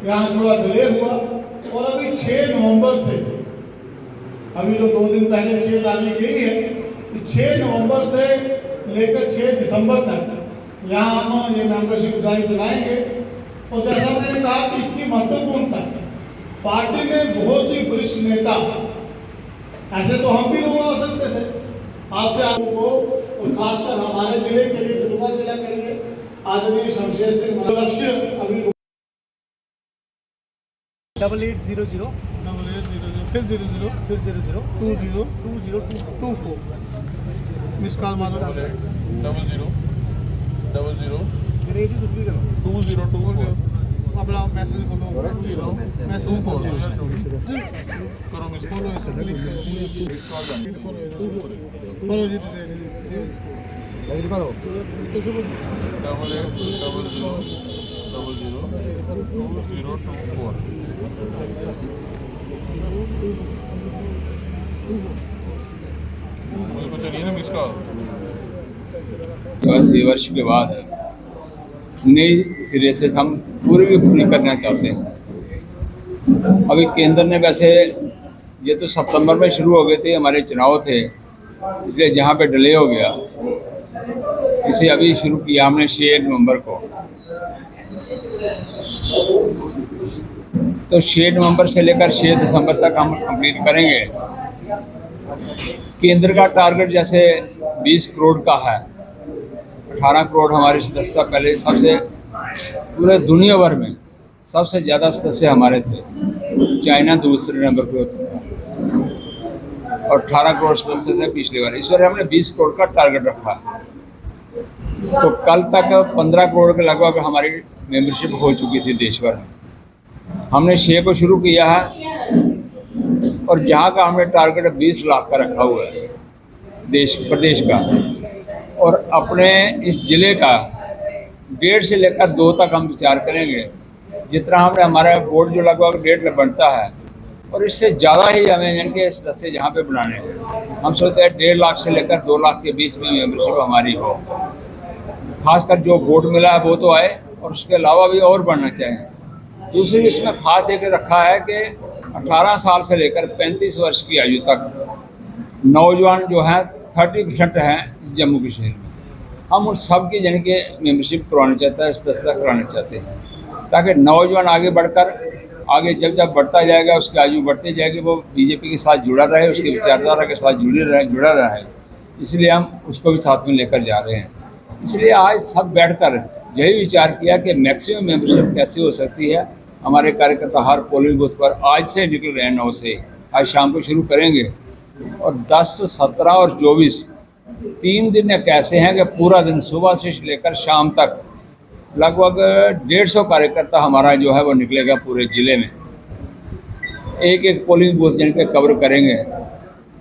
यहाँ थोड़ा डिले हुआ और अभी 6 नवंबर से, अभी जो 2 दिन पहले 6 तारीख गई है, 6 नवंबर से लेकर 6 दिसंबर तक यहाँ हम ये मेंबरशिप ड्राइव चलाएंगे। और जैसा मैंने कहा कि इसकी महत्वपूर्णता, पार्टी में बहुत ही वरिष्ठ नेता, ऐसे तो हम भी लोग आ सकते थे, आपसे आपको और खासकर हमारे जिले के लिए, कठुआ जिला के लिए आदरणीय शमशेर सिंह लक्ष्य अभी 8800 फिर 00 फिर 00 2024 मिस कॉल मारो 00 मेरे जी कुछ भी करो 2024 अपना मैसेज बोलो, मैसेज करो मिस बोलो, बोलो जी लग करो 00 चलिए ना मिस कॉल। बस ये वर्ष के बाद नई सिरे से हम पूरी की पूरी करना चाहते हैं। अभी केंद्र ने वैसे ये तो सितंबर में शुरू हो गए थे, हमारे चुनाव थे, इसलिए जहाँ पे डिले हो गया, इसे अभी शुरू किया हमने 6 नवंबर को। तो 6 नवंबर से लेकर 6 दिसंबर तक हम कंप्लीट करेंगे। केंद्र का टारगेट जैसे 20 करोड़ का है, 18 करोड़ हमारे सदस्यता पहले सबसे पूरे दुनिया भर में सबसे ज़्यादा सदस्य हमारे थे, चाइना दूसरे नंबर पे होता था और 18 करोड़ सदस्य थे पिछली बार। इस बार हमने 20 करोड़ का टारगेट रखा। तो कल तक 15 करोड़ के लगभग हमारी मेंबरशिप हो चुकी थी देश भर में। हमने 6 को शुरू किया है और जहाँ का हमने टारगेट 20 लाख का रखा हुआ है प्रदेश का, और अपने इस ज़िले का 1.5 से लेकर 2 तक हम विचार करेंगे। जितना हमने हमारा बोर्ड जो लगभग 1.5 बनता है, और इससे ज़्यादा ही हमें इनके सदस्य जहाँ पे बनाने हैं। हम सोचते हैं 1.5 लाख से लेकर 2 लाख के बीच में मेंबरशिप हमारी हो। खासकर जो बोर्ड मिला है वो तो आए, और उसके अलावा भी और बढ़ना चाहिए। दूसरी इसमें खास एक रखा है कि 18 साल से लेकर 35 वर्ष की आयु तक नौजवान जो हैं 30% हैं इस जम्मू कश्मीर में। हम उन सब की यानी कि मेंबरशिप करवाना चाहते हैं, सदस्यता कराना चाहते हैं, ताकि नौजवान आगे बढ़कर आगे जब बढ़ता जाएगा, उसकी आयु बढ़ती जाएगी, वो बीजेपी के साथ जुड़ा रहे, उसकी विचारधारा के साथ जुड़ा रहे। इसलिए हम उसको भी साथ में लेकर जा रहे हैं। इसलिए आज सब बैठकर यही विचार किया कि मैक्सिमम मेंबरशिप कैसे हो सकती है। हमारे कार्यकर्ता हर पोलिंग बूथ पर आज से निकल रहे हैं, 9 से आज शाम को शुरू करेंगे, और 10, 17 और 24 3 दिन ऐसे हैं कि पूरा दिन सुबह से लेकर शाम तक लगभग 150 कार्यकर्ता हमारा जो है वो निकलेगा पूरे ज़िले में। एक पोलिंग बूथ जिनके कवर करेंगे।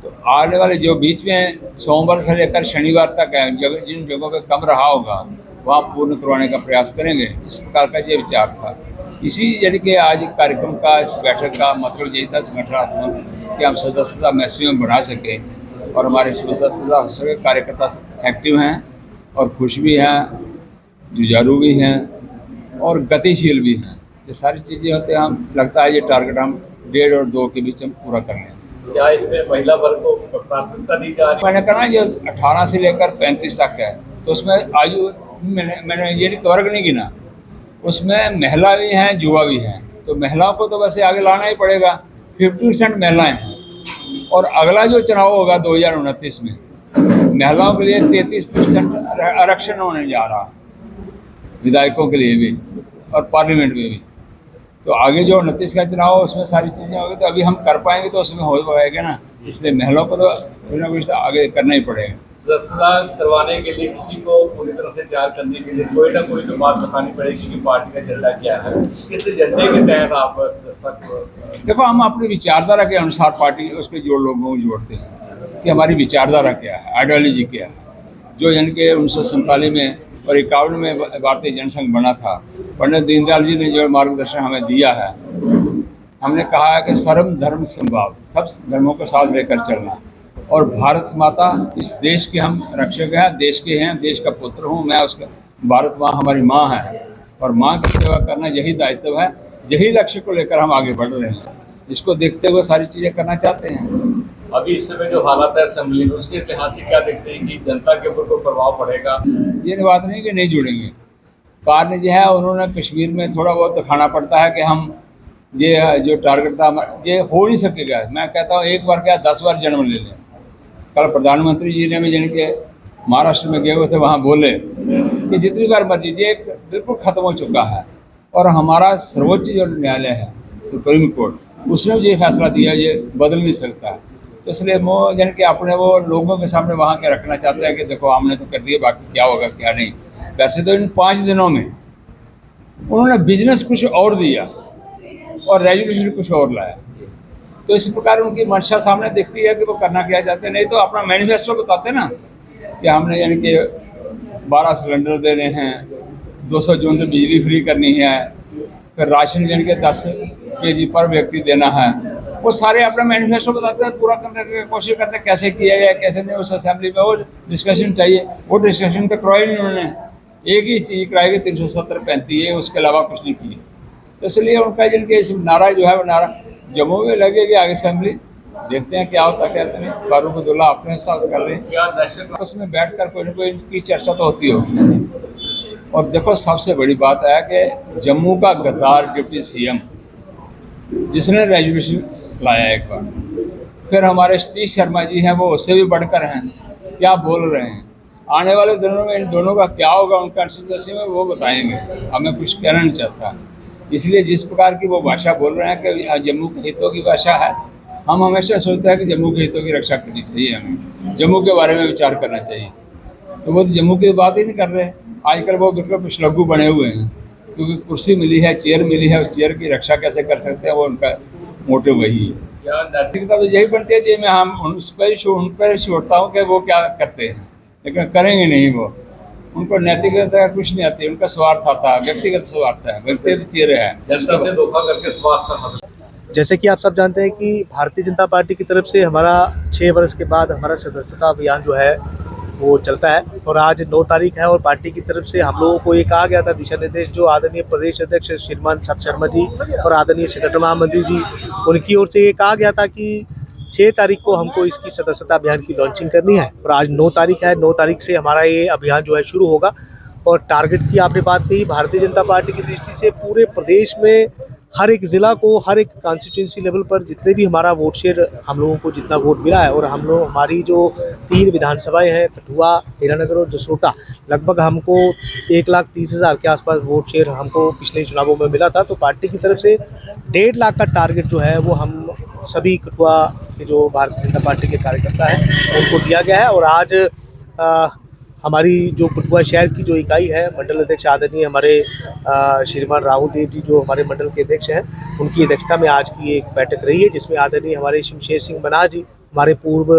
तो आने वाले जो बीच में सोमवार से लेकर शनिवार तक है, जिन जगहों पे कम रहा होगा वहाँ पूर्ण करवाने का प्रयास करेंगे। इस प्रकार का ये विचार था। इसी यानी कि आज कार्यक्रम का, इस बैठक का मतलब यही था संगठनात्मक, कि हम सदस्यता मैक्सिमम बढ़ा सकें और हमारे सदस्यता हो सके। कार्यकर्ता एक्टिव हैं और खुश भी हैं, जुझारू भी हैं और गतिशील भी हैं। ये सारी चीज़ें होते हैं। हम लगता है ये टारगेट हम 1.5 और 2 के बीच हम पूरा कर लें। क्या इसमें महिला वर्ग को प्राथमिकता दी जा रही है? मैंने कहा ये 18 से लेकर 35 तक है, तो उसमें आयु मैंने ये वर्ग नहीं गिना, उसमें महिला भी हैं, युवा भी हैं। तो महिलाओं को तो वैसे आगे लाना ही पड़ेगा। 50% महिलाएं हैं, और अगला जो चुनाव होगा 2029 में महिलाओं के लिए 33% आरक्षण होने जा रहा, विधायकों के लिए भी और पार्लियामेंट में भी। तो आगे जो 29 का चुनाव हो उसमें सारी चीज़ें होगी, तो अभी हम कर पाएंगे तो उसमें हो पाएगा ना। इसलिए महिलाओं को तो कुछ ना कुछ आगे करना ही पड़ेगा। सदस्यता करवाने के लिए किसी को पूरी तरह से तैयार करने के लिए कोई ना कोई तो बात बतानी पड़ेगी कि पार्टी का एजेंडा क्या है, किस एजेंडे के तहत आप सदस्यता को। देखो, हम अपनी विचारधारा के अनुसार पार्टी उसके जो लोगों को जोड़ते हैं कि हमारी विचारधारा क्या है, आइडियोलॉजी क्या है। जो यानी कि 1947 में और 51 में भारतीय जनसंघ बना था, पंडित दीनदयाल जी ने जो मार्गदर्शन हमें दिया है, हमने कहा है कि सर्व धर्म समभाव, सब धर्मों को साथ लेकर चलना, और भारत माता इस देश के हम रक्षक हैं, देश के हैं, देश का पुत्र हूँ मैं, उसका भारत माँ हमारी माँ है, और माँ की सेवा करना यही दायित्व है। यही लक्ष्य को लेकर हम आगे बढ़ रहे हैं। इसको देखते हुए सारी चीज़ें करना चाहते हैं। अभी इस समय जो हालात है असेंबली में, उसके लिहाज से क्या देखते हैं कि जनता के ऊपर कोई प्रभाव पड़ेगा? ये बात नहीं कि नहीं जुड़ेंगे। कारण जो है उन्होंने कश्मीर में थोड़ा बहुत दिखाना पड़ता है कि हम ये जो टारगेट था ये हो नहीं सकेगा। मैं कहता हूँ एक बार क्या 10 बार जन्म ले लें। कल प्रधानमंत्री जी ने भी जान के महाराष्ट्र में गए हुए थे, वहाँ बोले कि जितनी बार मर्जी ये बिल्कुल ख़त्म हो चुका है। और हमारा सर्वोच्च जो न्यायालय है सुप्रीम कोर्ट, उसने भी ये फैसला दिया ये बदल नहीं सकता है। तो इसलिए वो यानी कि अपने वो लोगों के सामने वहाँ के रखना चाहते हैं कि देखो हमने तो कर दिया, बाकी क्या होगा क्या नहीं। वैसे तो इन 5 दिनों में उन्होंने बिजनेस कुछ और दिया और रेजुलेशन कुछ और लाया। तो इस प्रकार उनकी मंशा सामने दिखती है कि वो करना क्या चाहते हैं। नहीं तो अपना मैनिफेस्टो बताते ना कि हमने यानी कि 12 सिलेंडर देने हैं, 200 जून में बिजली फ्री करनी है, फिर राशन यानी कि 10 kg पर व्यक्ति देना है। वो सारे अपना मैनिफेस्टो बताते हैं, पूरा करने की कोशिश करते हैं कैसे किया जाए कैसे नहीं। उस असेंबली में वो डिस्कशन चाहिए, वो डिस्कशन तो करवाई नहीं उन्होंने। एक ही चीज़ कराई कि 370-35 ये, उसके अलावा कुछ नहीं किए। तो इसलिए उनका जिनके इस नारा जो है वो नारा जम्मू में लगेगी आगे असेंबली, देखते हैं क्या होता क्या नहीं। फारूक अब्दुल्ला अपने हिसाब से कर रहे हैं। क्या दहशत उसमें बैठकर कोई ना कोई इनकी चर्चा तो होती होगी। और देखो सबसे बड़ी बात है कि जम्मू का गद्दार डिप्टी CM जिसने रेजुलेशन लाया एक बार, फिर हमारे सतीश शर्मा जी हैं वो उससे भी बढ़कर हैं, क्या बोल रहे हैं। आने वाले दिनों में इन दोनों का क्या होगा उनका कंस्टिट्यूंसी में वो बताएंगे, हमें कुछ कहना नहीं चाहता। इसलिए जिस प्रकार की वो भाषा बोल रहे हैं कि जम्मू के हितों की भाषा है, हम हमेशा सोचते हैं कि जम्मू के हितों की रक्षा करनी चाहिए, हमें जम्मू के बारे में विचार करना चाहिए। तो वो जम्मू की बात ही नहीं कर रहे। आजकल वो बिल्कुल पिछलग्गू बने हुए हैं, क्योंकि कुर्सी मिली है, चेयर मिली है, उस चेयर की रक्षा कैसे कर सकते हैं वो उनका मोटिव वही है। क्या नैतिकता तो यही बनती है जी, मैं हम उन पर छोड़ता हूँ कि वो क्या करते हैं, लेकिन करेंगे नहीं वो। उनको नैतिकता कुछ नहीं आती, उनका स्वार्थ आता है, व्यक्तिगत स्वार्थ है, व्यक्तिगत चेहरे हैं। जनता से धोखा करके स्वार्थ का हासिल। जैसे कि आप सब जानते हैं कि भारतीय जनता पार्टी की तरफ से हमारा 6 वर्ष के बाद हमारा सदस्यता अभियान जो है वो चलता है। और आज 9 तारीख है और पार्टी की तरफ से हम लोगों को ये कहा गया था दिशा निर्देश, जो आदरणीय प्रदेश अध्यक्ष श्रीमान सत शर्मा जी और आदरणीय संगठन महामंत्री जी, उनकी ओर से ये कहा गया था कि 6 तारीख को हमको इसकी सदस्यता अभियान की लॉन्चिंग करनी है। और आज 9 तारीख है, 9 तारीख से हमारा ये अभियान जो है शुरू होगा। और टारगेट की आपने बात कही, भारतीय जनता पार्टी की दृष्टि से पूरे प्रदेश में हर एक ज़िला को, हर एक कॉन्स्टिट्यूंसी लेवल पर जितने भी हमारा वोट शेयर हम लोगों को जितना वोट मिला है, और हम लोग हमारी जो 3 विधानसभाएं हैं कठुआ, हीरानगर और जसरोटा, लगभग हमको 1,30,000 के आसपास वोट शेयर हमको पिछले चुनावों में मिला था। तो पार्टी की तरफ से 1.5 लाख का टारगेट जो है वो हम सभी कठुआ के जो भारतीय जनता पार्टी के कार्यकर्ता हैं उनको दिया गया है। और आज हमारी जो कठुआ शहर की जो इकाई है, मंडल अध्यक्ष आदरणीय हमारे श्रीमान राहुल देव जी जो हमारे मंडल के अध्यक्ष हैं, उनकी अध्यक्षता में आज की एक बैठक रही है, जिसमें आदरणीय हमारे शमशेर सिंह मनार जी, हमारे पूर्व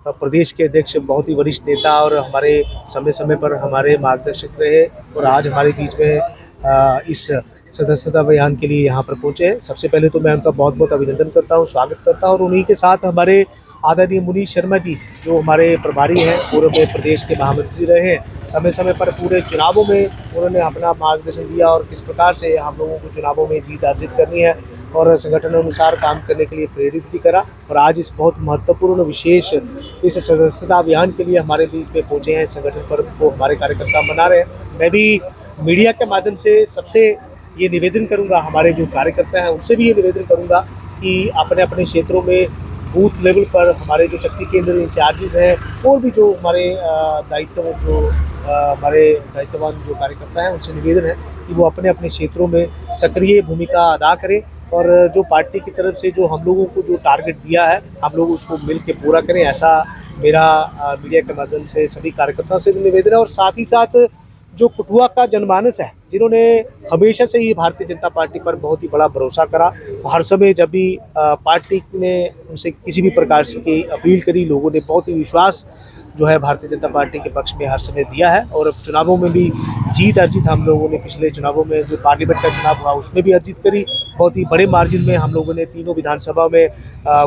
प्रदेश के अध्यक्ष, बहुत ही वरिष्ठ नेता और हमारे समय समय पर हमारे मार्गदर्शक रहे, और आज हमारे बीच में इस सदस्यता अभियान के लिए यहाँ पर पहुँचे हैं। सबसे पहले तो मैं उनका बहुत बहुत अभिनंदन करता हूँ, स्वागत करता हूँ। और उन्हीं के साथ हमारे आदरणीय मुनीश शर्मा जी जो हमारे प्रभारी हैं, पूर्व में प्रदेश के महामंत्री रहे हैं, समय समय पर पूरे चुनावों में उन्होंने अपना मार्गदर्शन दिया और किस प्रकार से हम लोगों को चुनावों में जीत अर्जित करनी है और संगठन अनुसार काम करने के लिए प्रेरित भी करा। और आज इस बहुत महत्वपूर्ण विशेष इस सदस्यता अभियान के लिए हमारे बीच में पहुँचे हैं, संगठन पर्व को हमारे कार्यकर्ता मना रहे हैं। मैं भी मीडिया के माध्यम से सबसे ये निवेदन करूँगा, हमारे जो कार्यकर्ता हैं उनसे भी ये निवेदन करूँगा कि अपने अपने क्षेत्रों में बूथ लेवल पर हमारे जो शक्ति केंद्र इंचार्जेस हैं और भी जो हमारे हमारे दायित्ववान जो कार्यकर्ता हैं, उनसे निवेदन है कि वो अपने अपने क्षेत्रों में सक्रिय भूमिका अदा करें और जो पार्टी की तरफ से जो हम लोगों को जो टारगेट दिया है हम लोग उसको मिल के पूरा करें। ऐसा मेरा मीडिया के माध्यम से सभी कार्यकर्ताओं से भी निवेदन है। और साथ ही साथ जो कठुआ का जनमानस है, जिन्होंने हमेशा से ही भारतीय जनता पार्टी पर बहुत ही बड़ा भरोसा करा, तो हर समय जब भी पार्टी ने उनसे किसी भी प्रकार की अपील करी, लोगों ने बहुत ही विश्वास जो है भारतीय जनता पार्टी के पक्ष में हर समय दिया है। और चुनावों में भी जीत अर्जित हम लोगों ने पिछले चुनावों में जो पार्लियामेंट का चुनाव हुआ उसमें भी अर्जित करी, बहुत ही बड़े मार्जिन में हम लोगों ने तीनों विधानसभा में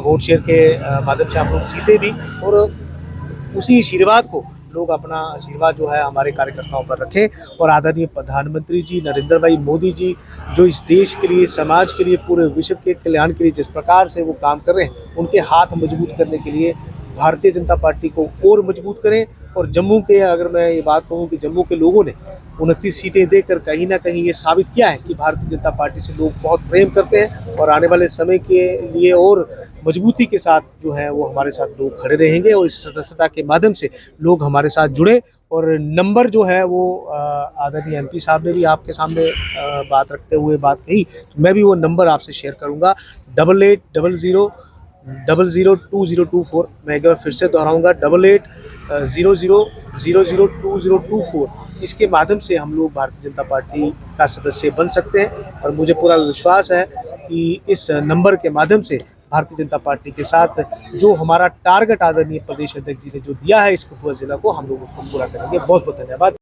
वोट शेयर के माध्यम से हम लोग जीते भी। और उसी आशीर्वाद को लोग अपना आशीर्वाद जो है हमारे कार्यकर्ताओं पर रखें और आदरणीय प्रधानमंत्री जी नरेंद्र भाई मोदी जी जो इस देश के लिए, समाज के लिए, पूरे विश्व के कल्याण के लिए जिस प्रकार से वो काम कर रहे हैं, उनके हाथ मजबूत करने के लिए भारतीय जनता पार्टी को और मजबूत करें। और जम्मू के, अगर मैं ये बात कहूँ कि जम्मू के लोगों ने 29 सीटें देकर कहीं ना कहीं ये साबित किया है कि भारतीय जनता पार्टी से लोग बहुत प्रेम करते हैं और आने वाले समय के लिए और मजबूती के साथ जो है वो हमारे साथ लोग खड़े रहेंगे और इस सदस्यता के माध्यम से लोग हमारे साथ जुड़े। और नंबर जो है वो आदरणीय एमपी साहब ने भी आपके सामने बात रखते हुए बात कही, तो मैं भी वो नंबर आपसे शेयर करूँगा 8800002024। मैं एक बार फिर से दोहराऊँगा 8800002024। इसके माध्यम से हम लोग भारतीय जनता पार्टी का सदस्य बन सकते हैं और मुझे पूरा विश्वास है कि इस नंबर के माध्यम से भारतीय जनता पार्टी के साथ जो हमारा टारगेट आदरणीय प्रदेश अध्यक्ष जी ने जो दिया है इस कठुआ जिला को, हम लोग उसको पूरा करेंगे। बहुत बहुत धन्यवाद।